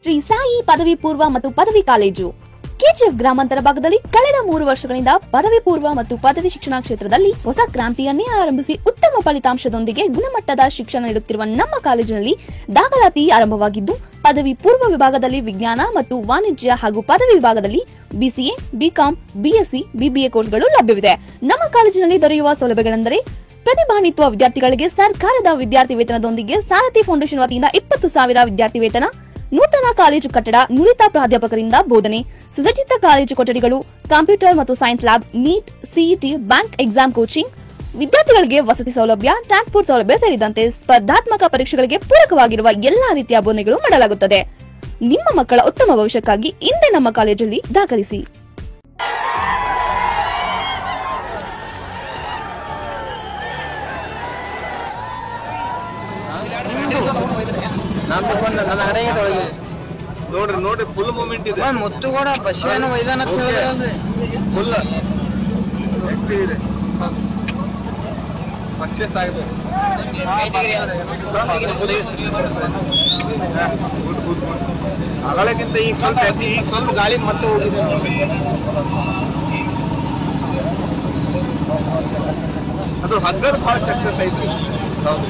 ಶ್ರೀ ಸಾಯಿ ಪದವಿ ಪೂರ್ವ ಮತ್ತು ಪದವಿ ಕಾಲೇಜು ಕೆಜಿಎಫ್ ಗ್ರಾಮಾಂತರ ಭಾಗದಲ್ಲಿ ಕಳೆದ 3 ವರ್ಷಗಳಿಂದ ಪದವಿ ಪೂರ್ವ ಮತ್ತು ಪದವಿ ಶಿಕ್ಷಣ ಕ್ಷೇತ್ರದಲ್ಲಿ ಹೊಸ ಕ್ರಾಂತಿಯನ್ನೇ ಆರಂಭಿಸಿ ಉತ್ತಮ ಫಲಿತಾಂಶದೊಂದಿಗೆ ಗುಣಮಟ್ಟದ ಶಿಕ್ಷಣ ನೀಡುತ್ತಿರುವ ನಮ್ಮ ಕಾಲೇಜಿನಲ್ಲಿ ದಾಖಲಾತಿ ಆರಂಭವಾಗಿದ್ದು, ಪದವಿ ಪೂರ್ವ ವಿಭಾಗದಲ್ಲಿ ವಿಜ್ಞಾನ ಮತ್ತು ವಾಣಿಜ್ಯ ಹಾಗೂ ಪದವಿ ವಿಭಾಗದಲ್ಲಿ ಬಿಸಿಎ, ಬಿಕಾಂ, ಬಿಎಸ್ಸಿ, ಬಿಬಿಎ ಕೋರ್ಸ್ಗಳು ಲಭ್ಯವಿದೆ. ನಮ್ಮ ಕಾಲೇಜಿನಲ್ಲಿ ದೊರೆಯುವ ಸೌಲಭ್ಯಗಳೆಂದರೆ ಪ್ರತಿಭಾನ್ವಿತ ವಿದ್ಯಾರ್ಥಿಗಳಿಗೆ ಸರ್ಕಾರದ ವಿದ್ಯಾರ್ಥಿ ವೇತನದೊಂದಿಗೆ ಸಾರಥಿ ಫೌಂಡೇಶನ್ ವತಿಯಿಂದ 20,000 ವಿದ್ಯಾರ್ಥಿ ವೇತನ, ನೂತನ ಕಾಲೇಜು ಕಟ್ಟಡ, ನುರಿತ ಪ್ರಾಧ್ಯಾಪಕರಿಂದ ಬೋಧನೆ, ಸುಸಜ್ಜಿತ ಕಾಲೇಜು ಕೊಠಡಿಗಳು, ಕಂಪ್ಯೂಟರ್ ಮತ್ತು science lab, NEET, CET, bank exam coaching, ವಿದ್ಯಾರ್ಥಿಗಳಿಗೆ ವಸತಿ ಸೌಲಭ್ಯ, ಟ್ರಾನ್ಸ್ಪೋರ್ಟ್ ಸೌಲಭ್ಯ ಸೇರಿದಂತೆ ಸ್ಪರ್ಧಾತ್ಮಕ ಪರೀಕ್ಷೆಗಳಿಗೆ ಪೂರಕವಾಗಿರುವ ಎಲ್ಲಾ ರೀತಿಯ ಬೋಧನೆಗಳು ಮಾಡಲಾಗುತ್ತದೆ. ನಿಮ್ಮ ಮಕ್ಕಳ ಉತ್ತಮ ಭವಿಷ್ಯಕ್ಕಾಗಿ ಇಂದೇ ನಮ್ಮ ಕಾಲೇಜಲ್ಲಿ ದಾಖಲಿಸಿ. ನೋಡ್ರಿ ನೋಡ್ರಿ ಫುಲ್ ಮೂಮೆಂಟ್ ಇದೆ. ಮುತ್ತು ಕೂಡ ಬಸ್ ಏನು ಒಯ್ದಾನ ಫುಲ್ ಇದೆ, ಸಕ್ಸಸ್ ಆಗಿದೆ. ಅಗಳಕ್ಕಿಂತ ಈಗ ಸ್ವಲ್ಪ ಗಾಳಿ ಮತ್ತೆ ಹೋಗಿದೆ. ಅದು ಹಗ್ಗದ ಭಾಳ ಸಕ್ಸಸ್ ಐತ್ರಿ. ಹೌದು.